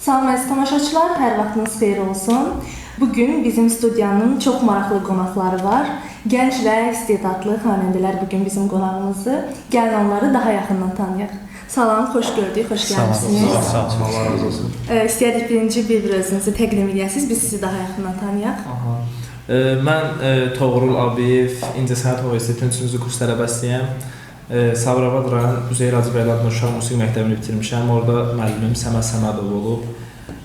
Salam əziz tamaşaçılar, hər vaxtınız xeyir olsun. Bugün bizim studiyanın çox maraqlı qonaqları var. Gənc və istedadlı xanəndələr bugün bizim qonağımızdır. Gəlin onları daha yaxından tanıyaq. Salam, xoş gördük, xoş gəlmişsiniz. Sağ olun, Allah razı olsun. İstəyərik birinci bir özünüzü təqdim edəsiniz, biz sizi daha yaxından tanıyaq. Mən Toğrul Abiyev, İncəsənət Universitetinin 3-cü kurs tələbəsiyəm. Sabirabad rayon Üzeyir Hacıbəyli adlı uşaq musiqi məktəbini bitirmişəm. Orada müəllimim Səməd Səmədov olub.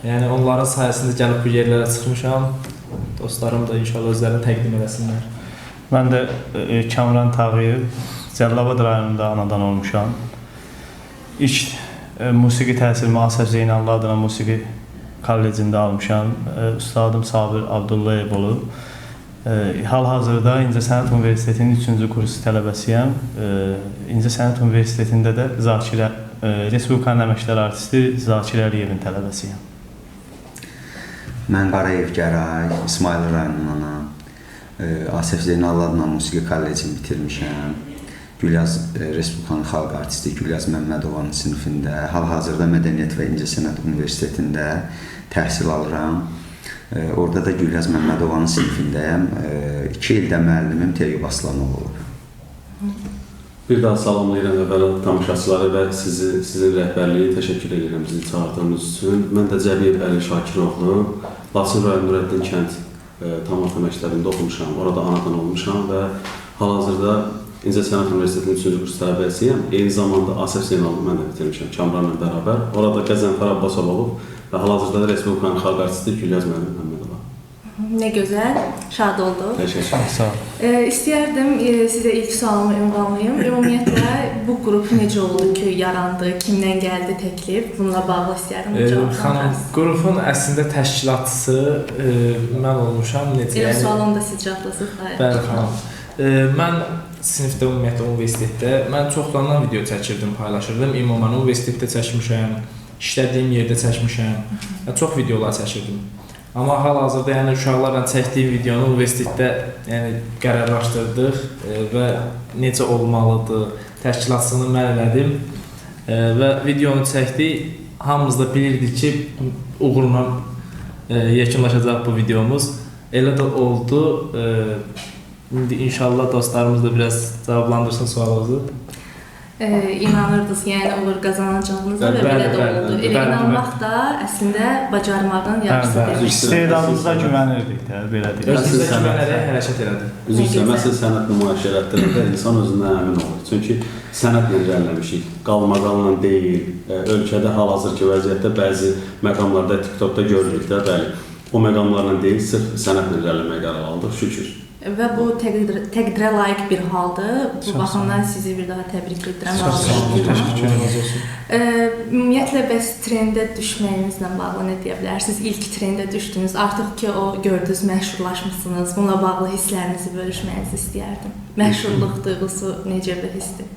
Yəni onların sayəsində gəlib bu yerlərə çıxmışam. Dostlarım da inşallah özlərini təqdim edəsinlər. Mən də Kamran Tağıyev, Cəlilabad rayonunda anadan olmuşam. İlk musiqi təhsilimi Asəf Zeynallı adına musiqi kollecində almışam. Ustadım Sabir Abdullayev olub. Hal-hazırda İncəsənət Universitetinin 3-cü kursu tələbəsiyəm. İncəsənət Universitetində də Respublikanın əməkdar artisti Zakir Əliyevin tələbəsiyəm. Mən Qarayev Gəray, İsmail rayonundanam. Asəf Zeynallı adına musiqi kollecini bitirmişəm. Gülyaz Respublikanın xalq artisti Gülyaz Məmmədovanın sinifində, hal-hazırda Mədəniyyət və İncəsənət Universitetində təhsil alıram. Orada da Gülyaz Məmmədovanın sinifindəyəm. 2 ildə müəllimim Teyyub Aslanov olub. Bir daha salamlayıram əvvəla tamaşaçıları və sizin rəhbərliyi təşəkkür edirəm bizi çağırdığınız üçün. Mən də Cəbiyev Əli Şakiroğlu, Laçın rayon Nurəddin kənd tam orta məktəbində oxumuşam. Orada anadan olmuşam və hal-hazırda İncəsənət Universitetinin 3-cü kurs tələbəsiyəm. Eyni zamanda Asəf Zeynallı mən də bitirmişəm Kamranla bərabər. Orada Qəzənfər Abbasov olub və hal-hazırda da Respublikanın xalq artisti Gülyaz Məmmədova. Nə gözəl, şad olduq. Təşəkkür. Sağ ol. İstəyərdim sizə ilk sualımı ünvanlayım. Ümumiyyətlə bu qrup necə oldu ki, yarandı, kimdən gəldi təklif? Bununla bağlı istəyərdim Xanım, qrupun əslində təşkilatçısı mən olmuşam. Necə? Sualını da siz cavablasınız. Bəli, xanım. Mən sinifdə ümumiyyətlə universitetdə, mən çoxlarından video çəkirdim, paylaşırdım. İmumən universitetdə çəkmişəm, işlədiyim yerdə çəkmişəm. Çox videolar çəkirdim. Amma hal-hazırda yəni uşaqlarla çəkdiyim videonu universitetdə yəni qərarlaşdırdıq və necə olmalıdır, təşkilatçılığını mən elədim və videonu çəkdik. Hamımız da bilirdik ki, uğurla yekunlaşacaq bu videomuz. Elə də oldu. İndi inşallah dostlarımız da biraz cavablandırsın sualınızı. İnanırdınız, yəni uğur qazanacağınıza və belə də oldu. Elə inanmaq da əslində bacarmağın yarısıdır. İstedadımıza güvənirdik də, belə deyək. Özünüzə güvənərək hərəkət elədik. Üzrsə, məsəl sənət nümayişlərində insan özündən əmin olur. Çünki sənətlə gəlməmişik, qalmaqalla deyil. Ölkədə hal-hazırki vəziyyətdə bəzi məqamlarda, TikTokda görürük də, bəli. O məqamlarla deyil, sırf sənətlə gəlməyə qərar aldıq, şükür. Və bu təqdirə layiq bir haldır. Bu baxımdan sizi bir daha təbrik edirəm. Təşəkkür edirəm. Ümumiyyətlə, bəs trendə düşməyinizlə bağlı nə deyə bilərsiniz? İlk trendə düşdünüz, artıq ki o gördünüz, məşhurlaşmışsınız. Bununla bağlı hisslərinizi bölüşməyinizi istəyərdim. Məşhurluq duyğusu necə bir hissdir?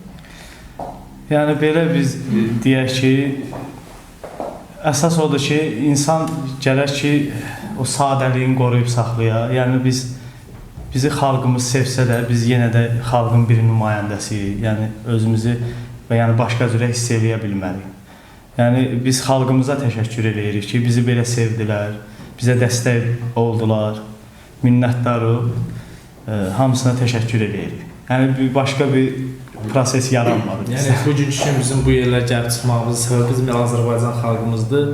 Yəni belə biz deyək ki, əsas odur ki, insan gərək ki, o sadəliyini qoruyub saxlaya. Yəni bizi xalqımız sevsə də, biz yenə də xalqın bir nümayəndəsiyik. Yəni özümüzü və yəni başqa cürə hiss eləyə bilməliyik. Yəni biz xalqımıza təşəkkür edirik ki, bizi belə sevdilər, bizə dəstək oldular, minnətdarıq, hamısına təşəkkür edirik. Yəni başqa bir proses yaranmadı. Yəni bugünkü bizim bu yerlərə gəlib çıxmağımızın səbəbi bizim Azərbaycan xalqımızdır.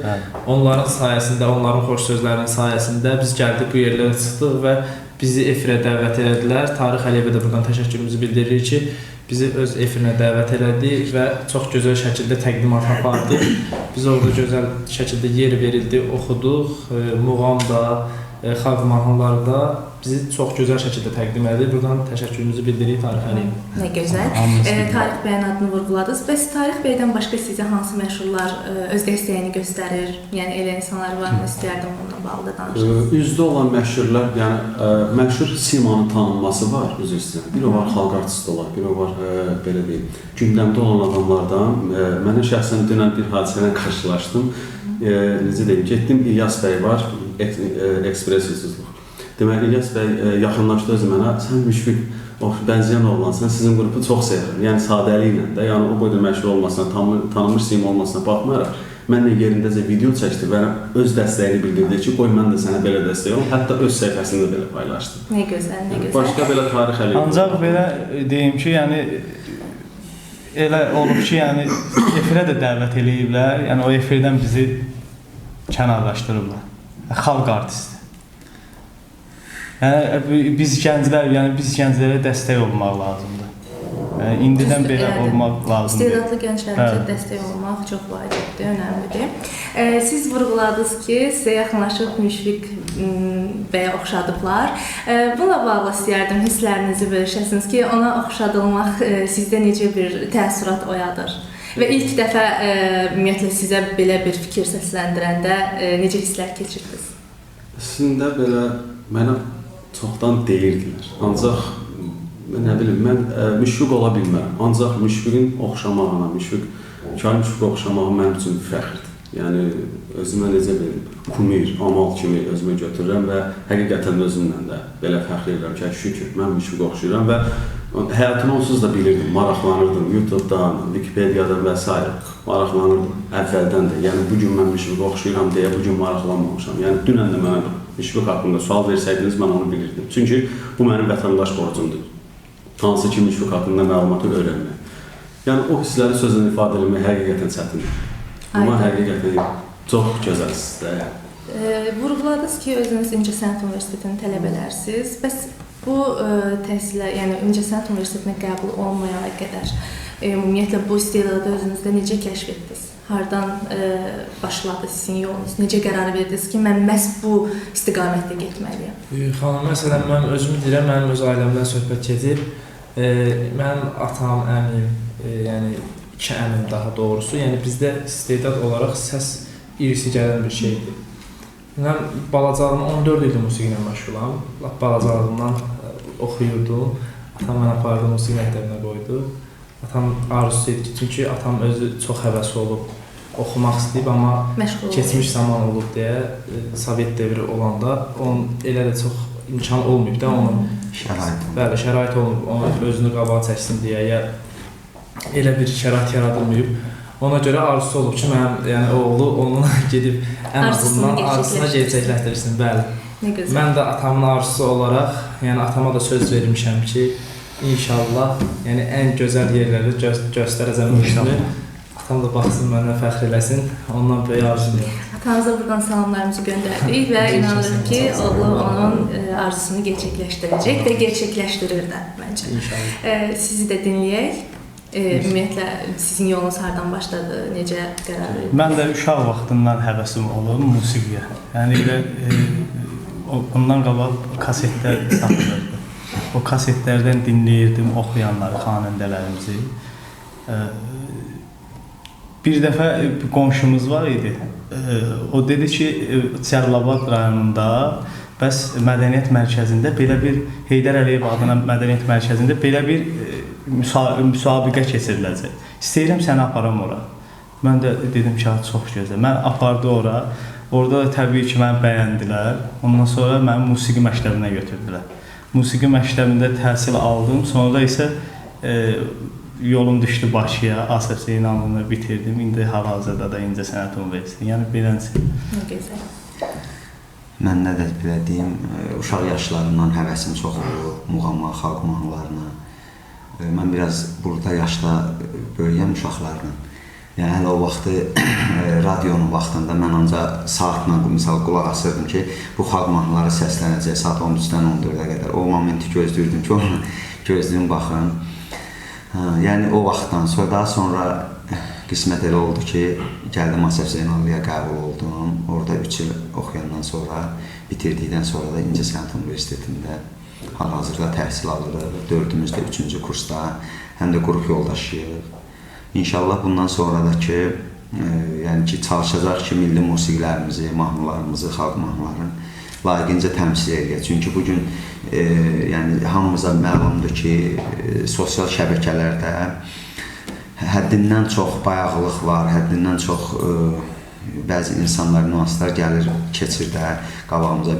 Onların sayəsində, onların xoş sözlərinin sayəsində biz gəldik bu yerlərə çıxdıq və bizi efirə dəvət elədilər. Tarix Əliyevə də buradan təşəkkürümüzü bildiririk ki, bizi öz efirinə dəvət elədi və çox gözəl şəkildə təqdimat apardı. Biz orada gözəl şəkildə yer verildi, oxuduq, muğam da, xalq mahnıları da bizi çox gözəl şəkildə təqdim edir. Buradan təşəkkürümüzü bildiririk Tarix Əliyevə. Nə gözəl. Tarix bəyin adını vurğuladınız. Bəs Tarix bəydən başqa sizə hansı məşhurlar öz dəstəyini göstərir? Yəni elə insanlar var mı? İstəyərdim onunla bağlı da danışın. Üzdə olan məşhurlar, yəni məşhur simanın tanınması var üzrə. Bir o var xalq artisti olar, bir o var belə deyim, gündəmdə olan adamlardan. Mənə şəxsən dünən bir hadisələ qarşılaşdım. Necə deyim, getdim İlyas bəy var, ekspressiyasızlıq. Deməli, İlyas bəy yaxınlaşdı özü mənə, sən Müşfiq, bənzəyən oğlansan, sizin qrupu çox sevirəm. Yəni sadəliklə də, yəni o boyda məşhur olmasına, tanınmış sim olmasına baxmayaraq, mənlə yerindəcə video çəkdi və öz dəstəyini bildirdi ki, qoy mən də sənə belə dəstək olum. Hətta öz səhifəsində belə paylaşdı. Nə gözəl, nə gözəl. Başqa belə tarix əleyhində. Ancaq belə deyim ki, yəni elə olub ki, yəni efirə də dəvət eləyiblər. Yəni o efirdən bizi kənarlaşdırıblar. Xalq artisti. Yəni biz gənclərə dəstək olmaq lazımdır. Yəni indidən belə olmaq lazımdır. İstedadlı gənclərimizə dəstək olmaq çox vacibdir, önəmlidir. Siz vurğuladınız ki, sizə yaxınlaşıb Müşfiq bəyə oxşadıblar. Bununla bağlı istəyərdim hisslərinizi bölüşəsiniz ki, ona oxşadılmaq sizdə necə bir təəssürat oyadır? Və ilk dəfə ümumiyyətlə sizə belə bir fikir səsləndirəndə necə hisslər keçirdiniz? Əslində belə mənə çoxdan deyirdilər. Ancaq nə bilim, mən Müşfiq ola bilmərəm. Ancaq Müşfiqin oxşamağına, Müşfiq oxşamağı mənim üçün fəxrdir. Yəni özümə necə bilim, kumir, amal kimi özümə götürürəm və həqiqətən özümlə də belə fəxr edirəm ki, şükür, mən Müşfiq oxşayıram və həyatımı onsuz da bilirdim, maraqlanırdım, YouTube-dan, Wikipediyadan və s. maraqlanırdım əvvəldən də. Yəni bugün mən Müşfiq oxşayıram deyə bugün maraqlanmamışam. Yəni dünən də mənə Müşfiq haqqında sual versəydiniz, mən onu bilirdim. Çünki bu mənim vətəndaş borcumdur. Hansı ki, Müşfiq haqqında məlumatı öyrənmək. Yəni o hissləri sözlə ifadə etmək həqiqətən çətindir. Amma həqiqətən çox gözəlsizdir. Vurğuladınız ki, özünüz İncəsənət Universitetinin tələbələrsiniz. Bəs bu təhsilə, yəni İncəsənət Universitetinə qəbul olmayana qədər ümumiyyətlə bu istedadı özünüzdə necə kəşf etdiniz? Hardan başladı sizin yolunuz? Necə qərar verdiniz ki, mən məhz bu istiqamətdə getməliyəm? Xanım, məsələn, mən özümü deyirəm, mənim öz ailəmdən söhbət gedir. Mənim atam, əmim, yəni iki əmim daha doğrusu, yəni bizdə istedad olaraq səs irisi gələn bir şeydir. Mən balacalığımda 14 ildir musiqi ilə məşğulam. Balacalığımdan oxuyurdum. Atam mənə apardı, musiqi məktəbinə qoydu. Atam arzusu idi ki, çünki atam özü çox həvəsli olub, oxumaq istəyib, amma keçmiş zaman olub deyə, Sovet devri olanda onun elə də çox imkan olmayıb da, onun şərait olmayıb, onun özünü qabağa çəksin deyə, ya elə bir şərait yaradılmayıb. Ona görə arzusu olub ki, mənim oğlu onun gedib ən azından arzusuna gerçəkləşdirsin, bəli. Mən də atamın arzusu olaraq, yəni atama da söz vermişəm ki, İnşallah, yəni ən gözəl yerləri göstərəcəm özümü. Atam da baxsın, mənə fəxr eləsin, ondan böyük arzum yox. Atanıza buradan salamlarımızı göndərdik və inanırıq ki, oğlu onun arzusunu gerçəkləşdirəcək və gerçəkləşdirir də məncə. İnşallah. Sizi də dinləyək. Ümumiyyətlə, sizin yolunuz hardan başladı, necə qərar verdiniz? Mən də uşaq vaxtından həvəsim olub musiqiyə. Yəni elə ondan qabaq kasetlər satılırdı. O kasetlərdən dinləyirdim oxuyanları, xanəndələrimizi. Bir dəfə qonşumuz var idi. O dedi ki, Cəlilabad rayonunda bəs mədəniyyət mərkəzində belə bir Heydər Əliyev adına mədəniyyət mərkəzində belə bir müsabiqə keçiriləcək. İstəyirəm səni aparam ora. Mən də dedim ki, çox gözəl. Mən apardı ora. Orada da təbii ki, məni bəyəndilər. Ondan sonra məni musiqi məktəbinə götürdülər. Musiqi məktəbində təhsil aldım. Sonra isə yolum düşdü Bakıya. ASF İnanlını bitirdim. İndi hal-hazırda da İncəsənət Universiteti. Yəni beləncə. Nə gözəl. Mən nə də belə deyim, uşaq yaşlarından həvəsim çox olub, muğama, xalq mahnılarına. Mən biraz burada yaşda böyüyəm uşaqlarla. Yəni hələ o vaxtı radionun vaxtında mən ancaq saatla misal qulaq asırdım ki, bu xalq mahnıları səslənəcək saat 13-dən 14-ə qədər. O momenti gözləyirdim ki, onu gözləyim baxın. Yəni o vaxtdan sonra, daha sonra qismət elə oldu ki, gəldim ASF Zeynallıya qəbul oldum. Orada 3 il oxuyandan sonra, bitirdikdən sonra da İncəsənət Universitetində hal-hazırda təhsil alırıq. 4-ümüz də 3-cü kursda, həm də qrup yoldaşıyıq. İnşallah bundan sonra da ki, yəni ki, çalışacaq ki, milli musiqilərimizi, mahnılarımızı, xalq mahnılarını layiqincə təmsil edək. Çünki bugün yəni hamımıza məlumdur ki, sosial şəbəkələrdə həddindən çox bayağılıq var, həddindən çox bəzi insanlar, nüanslar gəlir, keçir də qabağımıza.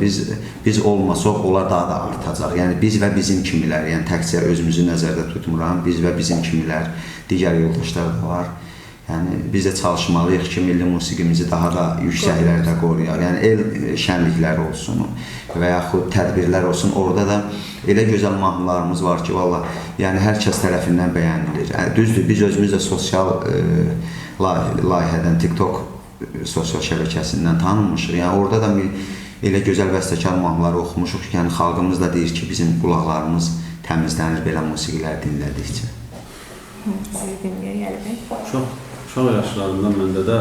Biz olmasaq, onlar daha da artacaq. Yəni biz və bizim kimilər, yəni təkcə özümüzü nəzərdə tutmuram, biz və bizim kimilər, digər yoldaşlar da var. Yəni biz də çalışmalıyıq ki, milli musiqimizi daha da yüksəklərdə qoruyaq. Yəni el şənlikləri olsun və yaxud tədbirlər olsun. Orada da elə gözəl mahnılarımız var ki, valla, yəni hər kəs tərəfindən bəyənilir. Düzdür, biz özümüz də sosial layihədən, TikTok sosial şəbəkəsindən tanınmışıq. Yəni orada da elə gözəl bəstəkar mahnıları oxumuşuq ki, yəni xalqımız da deyir ki, bizim qulaqlarımız təmizlənir belə musiqilər dinlədikcə. Sizi dinləyə gəlmək. Uşaq yaşlarından məndə də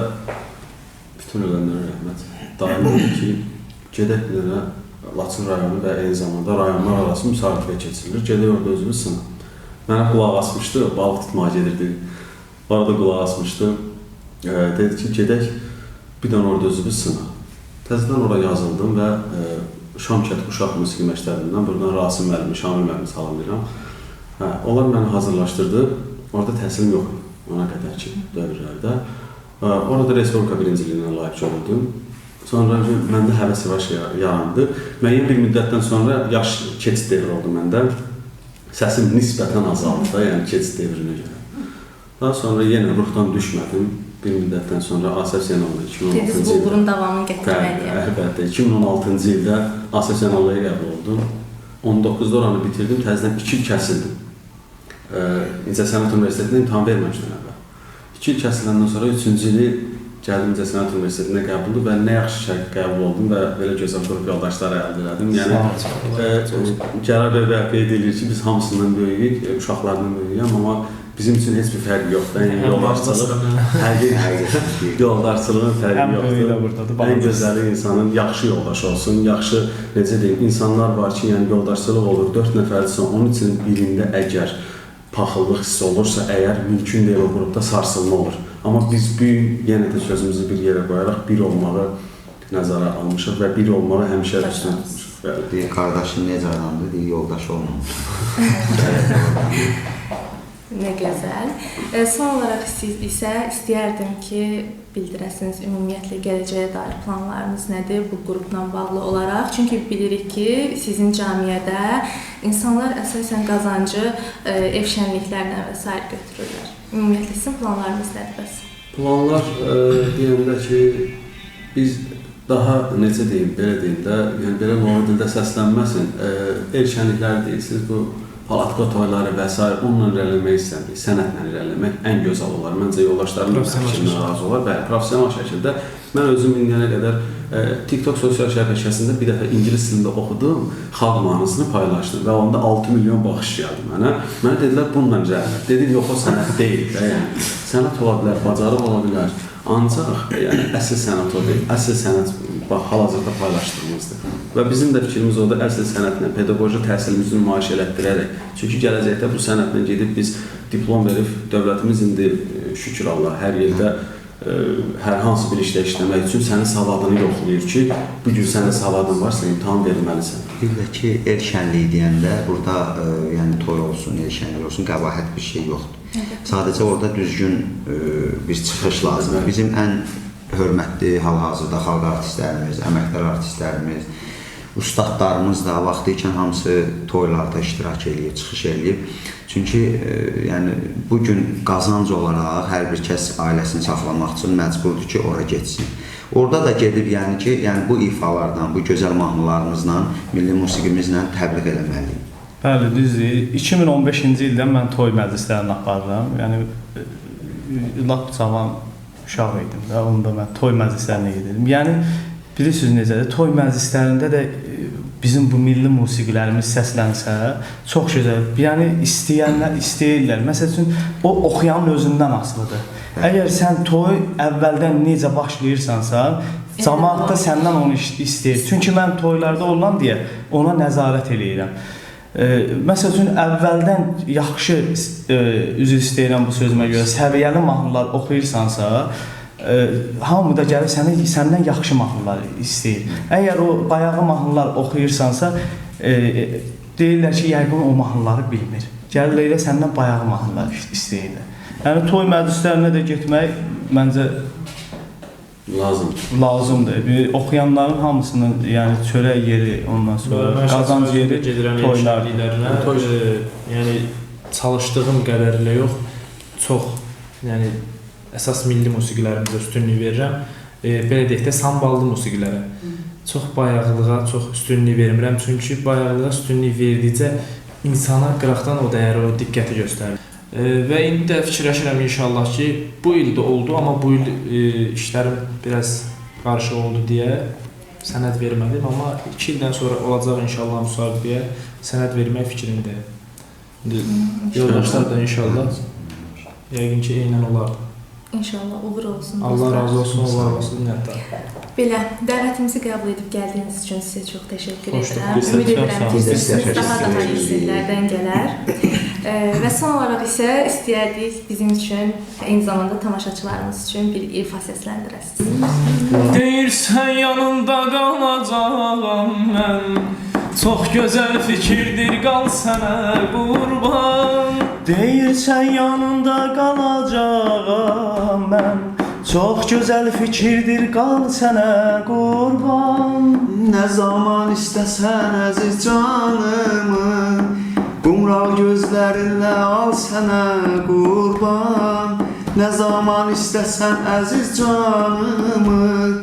bütün ölənlərə rəhmət. Daim deyir ki, gedək bir dənə Laçın rayonu və eyni zamanda rayonlar arası müsabiqə keçirilir. Gedək orada özümüz sınaq. Mənə qulaq asmışdı, balıq tutmağa gedirdi. Orada qulaq asmışdı. Dedi ki, gedək bir dənə orada özümüz sınaq. Təzədən oraya yazıldım və Şamkət Uşaq Musiqi Məktəbindən buradan Rasim müəllimi, Şamil müəllimi salamlayıram. Onlar məni hazırlaşdırdı. Orada təhsilim yox idi. Ona qədər ki, dövrlərdə. Orada Respublika birinciliyinə layiq görüldüm. Sonra məndə həvəs yavaş yarandı. Müəyyən bir müddətdən sonra yaş keçid devri oldu məndə. Səsim nisbətən azaldı da, yəni keçid devrinə görə. Daha sonra yenə ruhdan düşmədim. Bir müddətdən sonra Asəf Zeynalova 2016-cı ildə... Dediniz, bulğurun davamını gətirməliyəm. Əlbəttə, 2016-cı ildə Asəf Zeynalovaya qəbul oldum. 19-da oranı bitirdim, təzədən 2 il kəsildim. İncəsənət Universitetində imtahan verməmişdən əvvəl. 2 il kəsiləndən sonra 3-cü ili gəldim İncəsənət Universitetində qəbuldu və nə yaxşı qəbul oldum və belə gözəl qrup yoldaşları əldə elədim. Yəni, Cəlal bəy qeyd edir ki, biz hamısından böyüyük, uşaqlarından böyüyəm, amma bizim üçün heç bir fərqi yoxdur. Yəni, yoldaşçılığın fərqi yoxdur. Ən gözəli insanın yaxşı yoldaş olsun, yaxşı, necə deyim, insanlar var ki, yəni yoldaşçılıq olur, 4 nəfərdirsən, onun üçün birində əgər paxıllıq hissi olursa, əgər mümkün deyil o qrupda sarsılma olur. Amma biz yenə də sözümüzü bir yerə qoyaraq bir olmağı nəzərə almışıq və bir olmağı həmişə üstün tutmuşıq. Deyir, qardaşın necə adamdır, deyir, yoldaş olmamış. Nə gözəl. Son olaraq siz isə istəyərdim ki, bildirəsiniz ümumiyyətlə gələcəyə dair planlarınız nədir bu qrupla bağlı olaraq? Çünki bilirik ki, sizin cəmiyyədə insanlar əsasən qazancı ev şənliklərinə və s. götürürlər. Ümumiyyətlə sizin planlarınız nədir bəs? Planlar deyəndə ki, biz daha necə deyim, belə deyim də, yəni belə normal dildə səslənməsin, ev şənlikləri deyirsiniz, bu palatka toyları və s. onunla irəliləmək istəmirik, sənətlə irəliləmək ən gözəl olar. Məncə yoldaşlarım da fikrindən razı olar və professional şəkildə mən özüm indiyənə qədər TikTok sosial şəbəkəsində bir dəfə ingilis dilində oxudum, xalq mahnısını paylaşdım və onda 6 milyon baxış gəldi mənə. Mənə dedilər, bununla irəlilə. Dedim, yox, o sənət deyil də, yəni. Sənət ola bilər, bacarıq ola bilər. Ancaq, yəni, əsl sənət o deyil. Əsl sənət hal-hazırda paylaşdığımızdır. Və bizim də fikrimiz odur, əsl sənətlə, pedaqoji təhsilimizi nümayiş elətdirərək. Çünki gələcəkdə bu sənətlə gedib biz diplom verib, dövlətimiz indi şükür Allah hər yerdə hər hansı bir işlə işləmək üçün sənin savadını yoxlayır ki, bugün sənin savadın varsa imtahan verməlisən. Bir də ki, el şənliyi deyəndə burada yəni toy olsun, el şənliyi olsun, qəbahət bir şey yoxdur. Sadəcə orada düzgün bir çıxış lazımdır. Bizim ən hörmətli hal-hazırda xalq artistlərimiz, əməkdar artistlərimiz, ustadlarımız da vaxtı ikən hamısı toylarda iştirak eləyib, çıxış eləyib. Çünki yəni, bugün qazanc olaraq hər bir kəs ailəsini saxlamaq üçün məcburdur ki, ora getsin. Orada da gedib, yəni ki, bu ifalardan, bu gözəl mahnılarımızla, milli musiqimizlə təbliğ eləməliyik. Bəli, düzdür. 2015-ci ildə mən toy məclislərini aparıram. Yəni, lap cavan uşaq idim və onda mən toy məclislərinə gedirdim. Yəni, bilirsiniz necədir, toy məclislərində də bizim bu milli musiqilərimiz səslənsə, çox gözəl. Yəni, istəyənlər istəyirlər. Məsəl üçün, o oxuyanın özündən asılıdır. Əgər sən toy əvvəldən necə başlayırsansa, cəmaət də səndən onu istəyir. Çünki mən toylarda olan deyə ona nəzarət eləyirəm. Məsəl üçün, əvvəldən yaxşı, üzr istəyirəm bu sözümə görə, səviyyəli mahnılar oxuyursansa, hamı da gəlir səndən yaxşı mahnılar istəyir. Əgər o bayağı mahnılar oxuyursansa, deyirlər ki, yəqin o mahnıları bilmir. Gəlirlər səndən bayağı mahnılar istəyirlər. Yəni, toy məclislərinə də getmək məncə lazımdır. Oxuyanların hamısının çörək yeri, ondan sonra qazanc yeri toylar. Yəni, çalışdığım qədərilə yox, çox əsas milli musiqilərimizə üstünlük verirəm. Belə deyək də samballı musiqilərə. Çox bayaqlığa çox üstünlük vermirəm, çünki bayaqlığa üstünlük verdikcə insana qıraqdan o dəyəri, o diqqəti göstərir. Və indi də fikirləşirəm inşallah ki, bu il də oldu, amma bu il işlərim biraz qarışıq oldu deyə sənəd vermədim, amma 2 ildən sonra olacaq inşallah müsabiqəyə sənəd vermək fikrindəyim. Yoldaşlar da inşallah yəqin ki, eynən olar. İnşallah uğur olsun. Allah razı olsun, Allah olsun minnətdar. Belə, dəvətimizi qəbul edib gəldiyiniz üçün sizə çox təşəkkür edirəm. Biz Ümid çox edirəm sağ ki, olun. səsiniz daha yüksəklərdən gələr. Və son olaraq isə istəyərdik bizim üçün, eyni zamanda tamaşaçılarımız üçün bir ifa səsləndirəsiniz. Deyirsən yanında qalacağam mən, çox gözəl fikirdir qal sənə qurban. Deyirsən yanında qalacağam mən, çox gözəl fikirdir qal sənə qurban. Nə zaman istəsən əziz canımı, qumral gözlərinlə al sənə qurban. Nə zaman istəsən əziz canımı,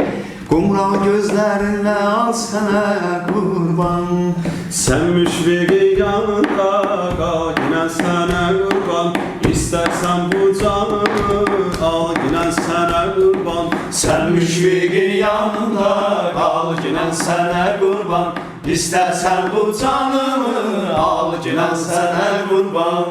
qumral gözlərinlə al sənə qurban. Sən müşfiqi yanında qal, ginən sənə qurban. İstərsən bu canımı al, ginən sənə qurban. Sən müşfiqin yanında qal, ginən sənə qurban. İstərsən bu canımı al, ginən sənə qurban.